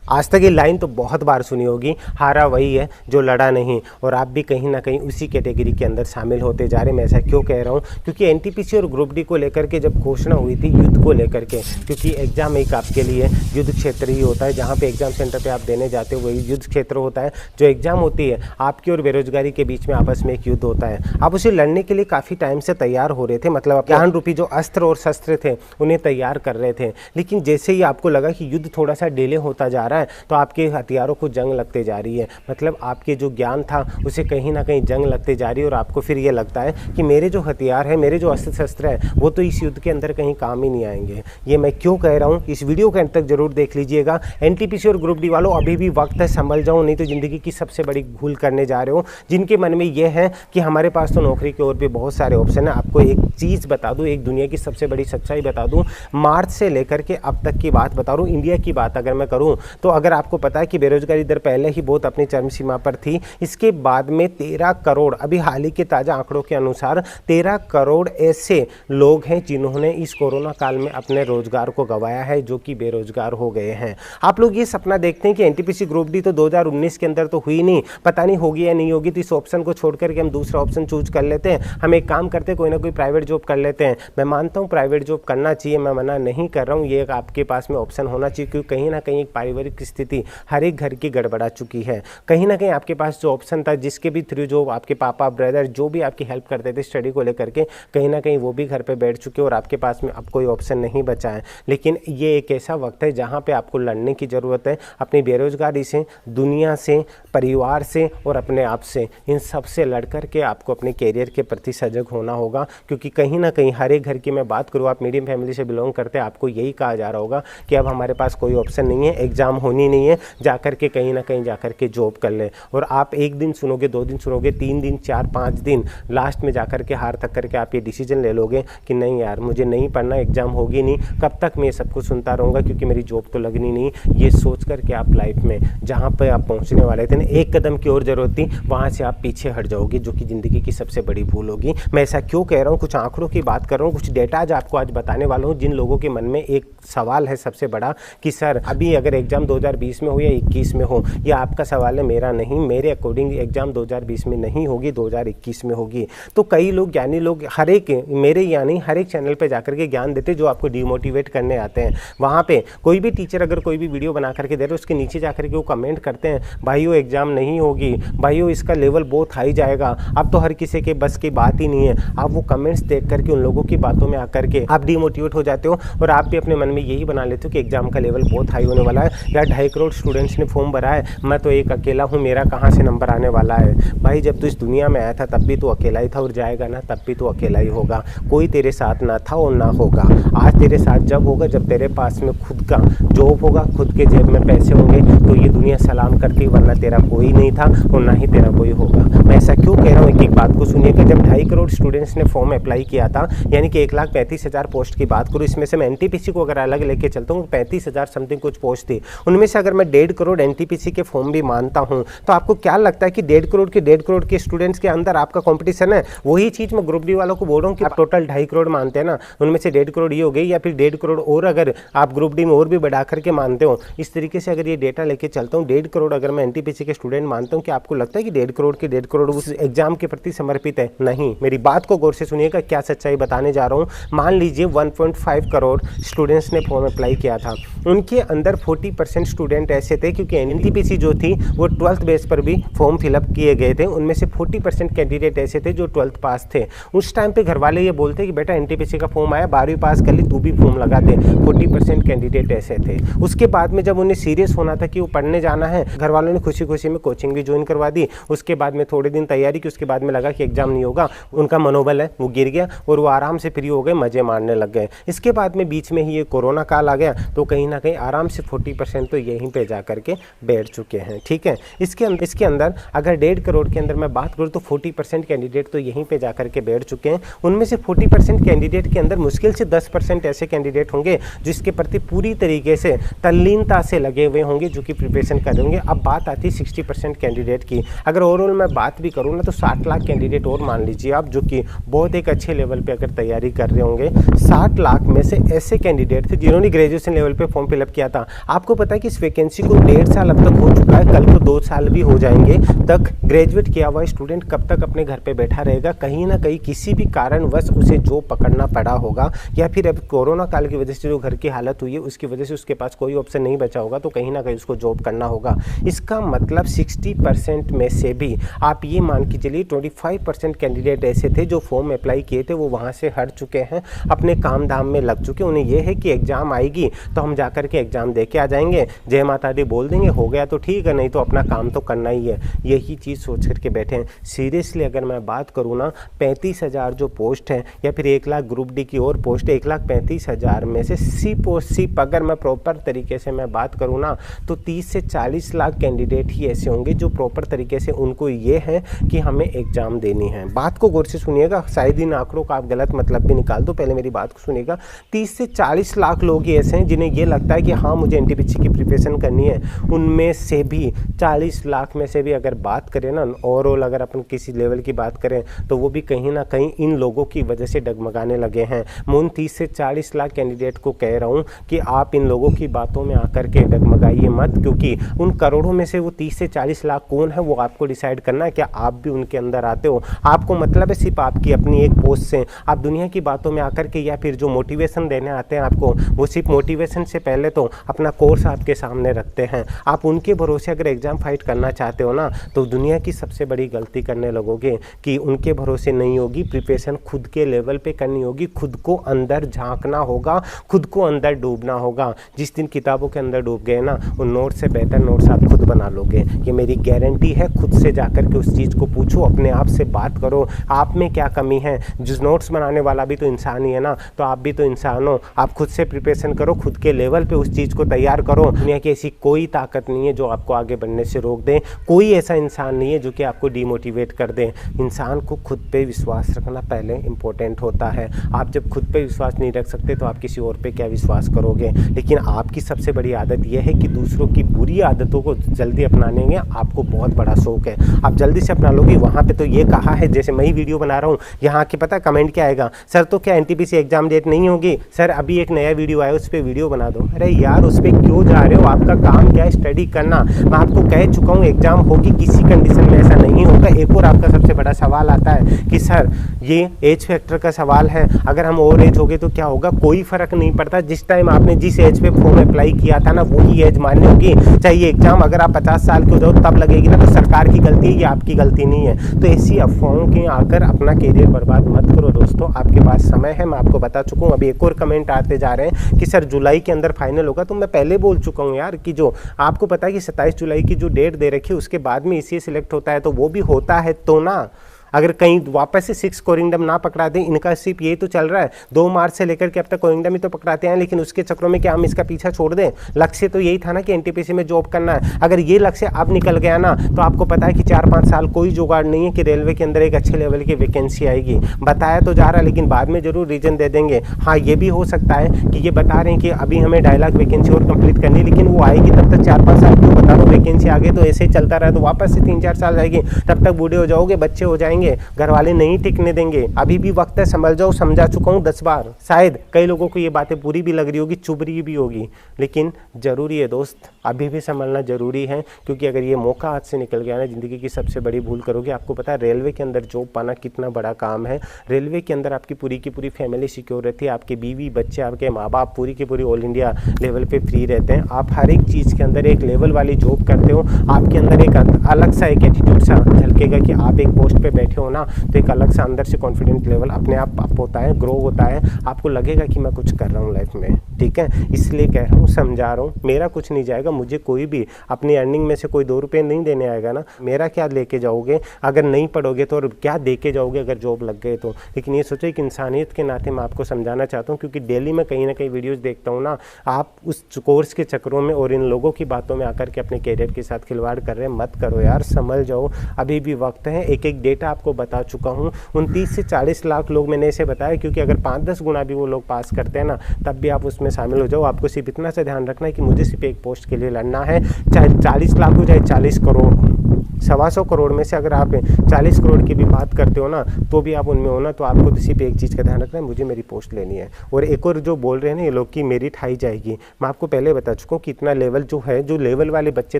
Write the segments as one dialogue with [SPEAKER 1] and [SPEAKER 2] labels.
[SPEAKER 1] आज तक ये लाइन तो बहुत बार सुनी होगी, हारा वही है जो लड़ा नहीं। और आप भी कहीं ना कहीं उसी कैटेगरी के अंदर शामिल होते जा रहे हैं। मैं ऐसा क्यों कह रहा हूँ, क्योंकि एनटीपीसी और ग्रुप डी को लेकर के जब घोषणा हुई थी युद्ध को लेकर के, क्योंकि एग्जाम एक आपके लिए युद्ध क्षेत्र ही होता है, जहाँ पे एग्जाम सेंटर पे आप देने जाते हो वही युद्ध क्षेत्र होता है। जो एग्जाम होती है आपकी और बेरोजगारी के बीच में आपस में एक युद्ध होता है। आप उसे लड़ने के लिए काफ़ी टाइम से तैयार हो रहे थे, मतलब ज्ञान रूपी जो अस्त्र और शस्त्र थे उन्हें तैयार कर रहे थे। लेकिन जैसे ही आपको लगा कि युद्ध थोड़ा सा डिले होता जा रहा है तो आपके हथियारों को जंग लगते जा रही है, मतलब आपके जो ज्ञान था उसे कहीं ना कहीं जंग लगते जा रही है। और आपको फिर ये लगता है कि मेरे जो हथियार है, मेरे जो अस्त्र शस्त्र है वो तो इस युद्ध के अंदर कहीं काम ही नहीं आएंगे। ये मैं क्यों कह रहा हूँ, इस वीडियो के अंत तक जरूर देख लीजिएगा। एनटीपीसी और ग्रुप डी वालों अभी भी वक्त है, संभल जाओ, नहीं तो ज़िंदगी की सबसे बड़ी भूल करने जा रहे हो। जिनके मन में ये है कि हमारे पास तो नौकरी के और भी बहुत सारे ऑप्शन है, आपको एक चीज़ बता दूँ, एक दुनिया की सबसे बड़ी सच्चाई बता दूँ। मार्च से लेकर के अब तक की बात बता रहा हूँ, इंडिया की बात अगर मैं करूँ तो अगर आपको पता है कि बेरोजगारी दर पहले ही बहुत अपनी चरम सीमा पर थी, इसके बाद में 13 करोड़, अभी हाल ही के ताज़ा आंकड़ों के अनुसार 13 करोड़ ऐसे लोग हैं जिन्होंने इस कोरोना काल में अपने रोजगार को गंवाया है, जो कि बेरोजगार हो गए हैं। आप लोग ये सपना देखते हैं कि एनटीपीसी ग्रुप डी तो 2019 के अंदर तो हुई नहीं, पता नहीं होगी या नहीं होगी, तो इस ऑप्शन को छोड़ करके हम दूसरा ऑप्शन चूज कर लेते हैं, हम एक काम करते हैं कोई ना कोई प्राइवेट जॉब कर लेते हैं। मैं मानता हूँ प्राइवेट जॉब करना चाहिए, मैं मना नहीं कर रहा हूँ, ये आपके पास में ऑप्शन होना चाहिए, क्योंकि कहीं ना कहीं एक पारिवारिक स्थिति हर एक घर की गड़बड़ा चुकी है। कहीं ना कहीं आपके पास जो ऑप्शन था, जिसके भी थ्रू जो आपके पापा ब्रदर जो भी आपकी हेल्प करते थे स्टडी को लेकर के, कहीं ना कहीं वो भी घर पे बैठ चुके और आपके पास में अब कोई ऑप्शन नहीं बचा है। लेकिन ये एक ऐसा वक्त है जहाँ पे आपको लड़ने की ज़रूरत है, अपनी बेरोजगारी से, दुनिया से, परिवार से और अपने आप से, इन सब से लड़ कर के आपको अपने कैरियर के प्रति सजग होना होगा। क्योंकि कहीं ना कहीं हर एक घर की मैं बात करूँ, आप मीडियम फैमिली से बिलोंग करते हैं, आपको यही कहा जा रहा होगा कि अब हमारे पास कोई ऑप्शन नहीं है, एग्जाम होनी नहीं है, जाकर के कहीं ना कहीं जाकर के जॉब कर ले। और आप एक दिन सुनोगे, 2 दिन सुनोगे, 3 दिन, 4, 5 दिन, लास्ट में जाकर के हार तक करके आप ये डिसीजन ले लोगे कि नहीं यार मुझे नहीं पढ़ना, एग्जाम होगी नहीं, कब तक मैं सब कुछ सुनता रहूँगा क्योंकि मेरी जॉब तो लगनी नहीं। ये सोच करके आप लाइफ में जहाँ पर आप पहुँचने वाले थे ना, एक कदम की और जरूरत थी, वहाँ से आप पीछे हट जाओगे, जो कि ज़िंदगी की सबसे बड़ी भूल होगी। मैं ऐसा क्यों कह रहा हूँ, कुछ आंकड़ों की बात कर रहा हूँ, कुछ डेटा आज आपको आज बताने वाला हूँ। जिन लोगों के मन में एक सवाल है सबसे बड़ा कि सर अभी अगर एग्जाम 2020 में हो या 21 में हो, ये आपका सवाल है, मेरा नहीं। मेरे अकॉर्डिंग एग्जाम 2020 में नहीं होगी, 2021 में होगी। तो कई लोग, ज्ञानी लोग, हर एक मेरे यानी हर एक चैनल पे जाकर के ज्ञान देते जो आपको डिमोटिवेट करने आते हैं। वहाँ पे कोई भी टीचर अगर कोई भी वीडियो बना करके दे रहे, उसके नीचे जाकर के वो कमेंट करते हैं, भाइयों एग्जाम नहीं होगी, भाइयों इसका लेवल बहुत हाई जाएगा, अब तो हर किसी के बस की बात ही नहीं है। आप वो कमेंट्स देख करके उन लोगों की बातों में आकर के आप डिमोटिवेट हो जाते हो और आप भी अपने मन में यही बना लेते हो कि एग्जाम का लेवल बहुत हाई होने वाला है, या 2.5 करोड़ स्टूडेंट्स ने फॉर्म भरा है, मैं तो एक अकेला हूँ, मेरा कहाँ से नंबर आने वाला है। भाई जब तू इस दुनिया में आया था तब भी तो अकेला ही था और जाएगा ना तब भी तो अकेला ही होगा, कोई तेरे साथ ना था और ना होगा। आज तेरे साथ जब होगा जब तेरे पास में खुद का जॉब होगा, खुद के जेब में पैसे होंगे, तो ये दुनिया सलाम करती, वरना तेरा कोई नहीं था और ना ही तेरा कोई होगा। मैं ऐसा क्यों कह रहा हूँ, एक बात को सुनिएगा। जब 2.5 करोड़ स्टूडेंट्स ने फॉर्म अप्लाई किया था, यानी कि 1,35,000 पोस्ट की बात करूँ, इसमें से मैं एनटीपीसी को अगर अलग लेके चलता हूँ 35,000 समथिंग कुछ पोस्ट थी, उनमें से अगर मैं 1.5 करोड़ एनटीपीसी के फॉर्म भी मानता हूँ, तो आपको क्या लगता है कि 1.5 करोड़ के स्टूडेंट्स के अंदर आपका कंपटीशन है? वही चीज मैं ग्रुप डी वालों को बोल रहा हूँ कि आप टोटल 2.5 करोड़ मानते हैं ना, उनमें से 1.5 करोड़ ये हो गई, या फिर 1.5 करोड़ और अगर आप ग्रुप डी में और भी बढ़ा करके मानते हो। इस तरीके से अगर ये डेटा लेके चलता हूँ, 1.5 करोड़ अगर मैं एनटीपीसी के स्टूडेंट मानता हूँ, कि आपको लगता है कि 1.5 करोड़ के 1.5 करोड़ उस एग्जाम के प्रति समर्पित है? नहीं, मेरी बात को गौर से सुनिएगा, क्या सच्चाई बताने जा रहा हूँ। मान लीजिए 1.5 करोड़ स्टूडेंट्स ने फॉर्म अप्लाई किया था, उनके अंदर 40% स्टूडेंट ऐसे थे, क्योंकि एनटीपीसी जो थी वो 12th बेस पर भी फॉर्म फिलअप किए गए थे, उनमें से 40% कैंडिडेट ऐसे थे जो 12th पास थे। उस टाइम पे घर वाले ये बोलते कि बेटा एनटीपीसी का फॉर्म आया, 12वीं पास कर ली, तू भी फॉर्म लगा दे। 40% कैंडिडेट ऐसे थे। उसके बाद में जब उन्हें सीरियस होना था कि वो पढ़ने जाना है, घर वालों ने खुशी खुशी में कोचिंग भी ज्वाइन करवा दी। उसके बाद में थोड़े दिन तैयारी की, उसके बाद में लगा कि एग्जाम नहीं होगा, उनका मनोबल है वो गिर गया और वो आराम से फ्री हो गए, मजे मारने लग गए। इसके बाद में बीच में ही ये कोरोना काल आ गया, तो कहीं ना कहीं आराम से 40% तो यहीं पे जा करके बैठ चुके हैं। ठीक है, इसके अंदर अगर 1.5 करोड़ के अंदर मैं बात करूँ तो 40% कैंडिडेट तो यहीं पे जा करके बैठ चुके हैं। उनमें से 40% कैंडिडेट के अंदर मुश्किल से 10% ऐसे कैंडिडेट होंगे जिसके प्रति पूरी तरीके से तल्लीनता से लगे हुए होंगे जो कि प्रिपरेशन कर रहे होंगे। अब बात आती है 60% कैंडिडेट की। अगर ओवरऑल मैं बात भी करूँ ना तो 60 लाख कैंडिडेट और मान लीजिए आप, जो कि बहुत एक अच्छे लेवल पे अगर तैयारी कर रहे होंगे। 60 लाख में से ऐसे कैंडिडेट थे जिन्होंने ग्रेजुएशन लेवल पे फॉर्म फिलअप किया था। आपको पता है कि इस वैकेंसी को 1.5 साल अब तक हो चुका है, कल को 2 साल भी हो जाएंगे। तक ग्रेजुएट किया हुआ स्टूडेंट कब तक अपने घर पे बैठा रहेगा? कहीं ना कहीं किसी भी कारणवश उसे जॉब पकड़ना पड़ा होगा, या फिर अब कोरोना काल की वजह से जो घर की हालत हुई है उसकी वजह से उसके पास कोई ऑप्शन नहीं बचा होगा, तो कहीं ना कहीं उसको जॉब करना होगा। इसका मतलब 60% में से भी आप ये मान के चलिए 25% कैंडिडेट ऐसे थे जो फॉर्म अप्लाई किए थे, वो वहाँ से हट चुके हैं, अपने काम धाम में लग चुके। उन्हें यह है कि एग्ज़ाम आएगी तो हम जा कर के एग्ज़ाम दे के आ जाएंगे, जय माता दी बोल देंगे, हो गया तो ठीक है, नहीं तो अपना काम तो करना ही है। यही चीज़ सोच करके बैठे हैं। सीरियसली अगर मैं बात करूँ ना, 35,000 जो पोस्ट हैं या फिर 1 लाख ग्रुप डी की और पोस्ट, 1,35,000 में से सिर्फ अगर मैं प्रॉपर तरीके से मैं बात करूँ ना तो 30 से 40 लाख कैंडिडेट ही ऐसे होंगे जो प्रॉपर तरीके से उनको ये है कि हमें एग्ज़ाम देनी है। बात को गौर से सुनिएगा, शायद इन आंकड़ों का आप गलत मतलब भी निकाल दो, पहले मेरी बात को सुनिएगा। 30 से 40 लाख लोग ही ऐसे हैं जिन्हें ये लगता है कि हाँ मुझे एनटीपीसी की प्रिपरेशन करनी है। उनमें से भी 40 लाख में से भी अगर बात करें ना ओवरऑल, अगर अपन किसी लेवल की बात करें तो वो भी कहीं ना कहीं इन लोगों की वजह से डगमगाने लगे हैं। मैं उन 30 से 40 लाख कैंडिडेट को कह रहा हूँ कि आप इन लोगों की बातों में आकर के डगमगाइए मत, क्योंकि उन करोड़ों में से वो 30 से 40 लाख कौन है वो आपको डिसाइड करना है। क्या आप भी उनके अंदर आते हो? आपको मतलब है सिर्फ आपकी अपनी एक पोस्ट से आप दुनिया की बातों में आकर के, या फिर जो मोटिवेशन देने आते हैं आपको, वो सिर्फ मोटिवेशन से पहले तो अपना कोर्स आपके सामने रखते हैं। आप उनके भरोसे अगर एग्ज़ाम फाइट करना चाहते हो ना तो दुनिया की सबसे बड़ी गलती करने लगोगे कि उनके भरोसे नहीं होगी। प्रिपरेशन खुद के लेवल पे करनी होगी, खुद को अंदर झांकना होगा, खुद को अंदर डूबना होगा। जिस दिन किताबों के अंदर डूब गए ना, उन नोट से बेहतर नोट्स आप खुद बना लोगे, ये मेरी गारंटी है। खुद से जाकर के उस चीज़ को पूछो, अपने आप से बात करो, आप में क्या कमी है। जिस नोट्स बनाने वाला भी तो इंसान ही है ना, तो आप भी तो इंसान हो। आप खुद से प्रिपरेशन करो, खुद के लेवल पे उस चीज़ को तैयार करो। दुनिया की ऐसी कोई ताकत नहीं है जो आपको आगे बढ़ने से रोक दे, कोई ऐसा इंसान नहीं है जो कि आपको डिमोटिवेट कर दे। इंसान को खुद पे विश्वास रखना पहले इंपॉर्टेंट होता है। आप जब खुद पे विश्वास नहीं रख सकते तो आप किसी और पे क्या विश्वास करोगे। लेकिन आपकी सबसे बड़ी आदत यह है कि दूसरों की बुरी आदतों को जल्दी अपनाने में आपको बहुत बड़ा शौक है, आप जल्दी से अपना लोगे। वहाँ पे तो ये कहा है, जैसे मैं ही वीडियो बना रहा हूँ, यहाँ के पता कमेंट क्या आएगा, सर तो क्या एनटीपीसी एग्जाम डेट नहीं होगी, सर अभी एक नया वीडियो आया उस पर वीडियो बना दो। अरे यार उस पर क्यों जा रहे हो? आपका काम क्या है? स्टडी करना। मैं आपको कह चुका हूँ एग्जाम होगी, किसी कंडीशन में ऐसा नहीं होगा। एक और आपका सबसे बड़ा सवाल आता है कि सर ये एज फैक्टर का सवाल है, अगर हम ओवर एज हो गए तो क्या होगा? कोई फर्क नहीं पड़ता। जिस टाइम आपने जिस एज पे फॉर्म अप्लाई किया था ना वही एज मान्य होगी। चाहिए एग्जाम अगर आप 50 साल के हो जाओ तब लगेगी ना, तो सरकार की गलती है, ये आपकी गलती नहीं है। तो ऐसी अफवाहों के आकर अपना कैरियर बर्बाद मत करो दोस्तों, आपके पास समय है। मैं आपको बता चुका हूँ। अभी एक और कमेंट आते जा रहे हैं कि सर जुलाई के अंदर फाइनल होगा, तो मैं पहले बोल चुका हूँ यार कि जो आपको पता है कि 27 जुलाई की जो डेट दे रखी है उसके बाद में इसी सिलेक्ट होता है, तो वो भी होता है तो ना। अगर कहीं वापस से 6 कोरिंगडम ना पकड़ा दें, इनका सिर्फ यही तो चल रहा है 2 मार्च से लेकर के अब तक कोरिंगडम ही तो पकड़ाते हैं, लेकिन उसके चक्रों में क्या हम इसका पीछा छोड़ दें? लक्ष्य तो यही था ना कि एनटीपीसी में जॉब करना है। अगर ये लक्ष्य अब निकल गया ना तो आपको पता है कि 4-5 साल कोई जुगाड़ नहीं है कि रेलवे के अंदर एक अच्छे लेवल की वैकेंसी आएगी। बताया तो जा रहा है, लेकिन बाद में जरूर रीजन दे देंगे। हाँ ये भी हो सकता है कि ये बता रहे हैं कि अभी हमें 2.5 लाख वैकेंसी और कंप्लीट करनी है, लेकिन वो आएगी तब तक 4-5 साल क्यों बता दो? वैकेंसी आगे तो ऐसे ही चलता रहा तो वापस से 3-4 साल जाएगी, तब तक बूढ़े हो जाओगे, बच्चे हो जाएंगे, घर वाले नहीं टिकने देंगे। अभी भी वक्त है, संभल जाओ। समझा चुका हूँ 10 बार। शायद कई लोगों को ये बातें बुरी भी लग रही होगी, चुभ रही भी होगी, लेकिन जरूरी है दोस्त, अभी भी संभलना जरूरी है। क्योंकि अगर ये मौका हाथ से निकल गया ना, जिंदगी की सबसे बड़ी भूल करोगे। आपको पता है रेलवे के अंदर जॉब पाना कितना बड़ा काम है। रेलवे के अंदर आपकी पूरी की पूरी फैमिली सिक्योर रहती है, आपके बीवी बच्चे, आपके माँ बाप पूरी की पूरी ऑल इंडिया लेवल पे फ्री रहते हैं। आप हर एक चीज़ के अंदर एक लेवल वाली जॉब करते हो, आपके अंदर एक अलग सा एक एटीट्यूड सा झलकेगा कि आप एक पोस्ट पे बैठे हो ना, तो एक अलग सा अंदर से कॉन्फिडेंट लेवल अपने आप अप होता है, ग्रो होता है। आपको लगेगा कि मैं कुछ कर रहा हूँ लाइफ में, ठीक है। इसलिए कह रहा हूँ, समझा रहा हूँ, मेरा कुछ नहीं जाएगा, मुझे कोई भी अपनी अर्निंग में से कोई 2 रुपये नहीं देने आएगा ना। मेरा क्या लेके जाओगे अगर नहीं पढ़ोगे तो, और क्या दे के जाओगे अगर जॉब लग गए तो। लेकिन ये सोचो कि इंसानियत के नाते मैं आपको समझाना चाहता हूँ, क्योंकि डेली में कहीं ना कहीं वीडियोज़ देखता हूँ ना, आप उस कोर्स के चक्रों में और इन लोगों की बातों में आकर के अपने कैरियर के साथ खिलवाड़ कर रहे हैं। मत करो यार, संभल जाओ, अभी भी वक्त है। एक एक डेटा आपको बता चुका हूँ। 29 से 40 लाख लोग मैंने ऐसे बताया, क्योंकि अगर 5-10 गुना भी वो लोग पास करते हैं ना, तब भी आप उसमें शामिल हो जाओ। आपको सिर्फ इतना सा ध्यान रखना है कि मुझे सिर्फ एक पोस्ट के लिए लड़ना है, चाहे 40 लाख हो चाहे 40 करोड़ हो। 125 करोड़ में से अगर आप 40 करोड़ की भी बात करते हो ना, तो भी आप उनमें हो ना, तो आपको तो सिर्फ एक चीज़ का ध्यान रखना है, मुझे मेरी पोस्ट लेनी है। और एक और जो बोल रहे हैं ना ये लोग की मेरिट हाई जाएगी, मैं आपको पहले बता चुका हूँ कि इतना लेवल जो है, जो लेवल वाले बच्चे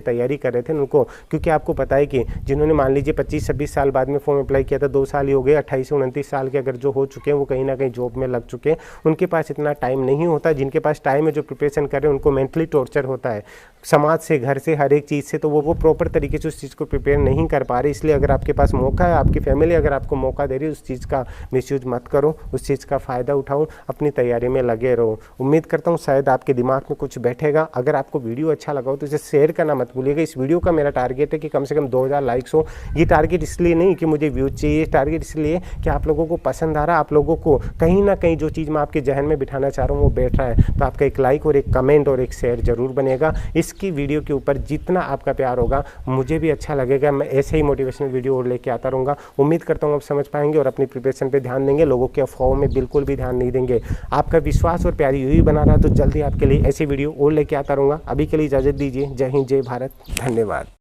[SPEAKER 1] तैयारी कर रहे थे उनको, क्योंकि आपको पता है कि जिन्होंने मान लीजिए 25-26 साल बाद में फॉर्म अप्लाई किया था, 2 साल ही हो गए, 28 से 29 साल के अगर जो हो चुके हैं वो कहीं ना कहीं जॉब में लग चुके हैं, उनके पास इतना टाइम नहीं होता। जिनके पास टाइम है, जो प्रिपरेशन कर रहे हैं, उनको मेंटली टॉर्चर होता है समाज से, घर से, हर एक चीज़ से, तो वो प्रॉपर तरीके से उस चीज़ को प्रिपेयर नहीं कर पा रहे। इसलिए अगर आपके पास मौका है, आपकी फैमिली अगर आपको मौका दे रही है, उस चीज़ का मिसयूज मत करो, उस चीज़ का फ़ायदा उठाओ, अपनी तैयारी में लगे रहो। उम्मीद करता हूँ शायद आपके दिमाग में कुछ बैठेगा। अगर आपको वीडियो अच्छा लगा हो तो इसे शेयर करना मत भूलिएगा। इस वीडियो का मेरा टारगेट है कि कम से कम 2000 लाइक्स हो। ये टारगेट इसलिए नहीं कि मुझे व्यूज चाहिए, टारगेट इसलिए कि आप लोगों को पसंद आ रहा है, आप लोगों को कहीं ना कहीं जो चीज़ मैं आपके जहन में बिठाना चाह रहा हूँ वो बैठ रहा है। तो आपका एक लाइक और एक कमेंट और एक शेयर जरूर बनेगा। इसकी वीडियो के ऊपर जितना आपका प्यार होगा मुझे भी अच्छा लगेगा। मैं ऐसे ही मोटिवेशनल वीडियो और लेके आता रहूँगा। उम्मीद करता हूँ आप समझ पाएंगे और अपनी प्रिपरेशन पे ध्यान देंगे, लोगों के अफवाहों में बिल्कुल भी ध्यान नहीं देंगे। आपका विश्वास और प्यार यही बना रहा तो जल्दी आपके लिए ऐसी वीडियो और लेके आता रहूँगा। अभी के लिए इजाज़त दीजिए। जय हिंद, जय भारत, धन्यवाद।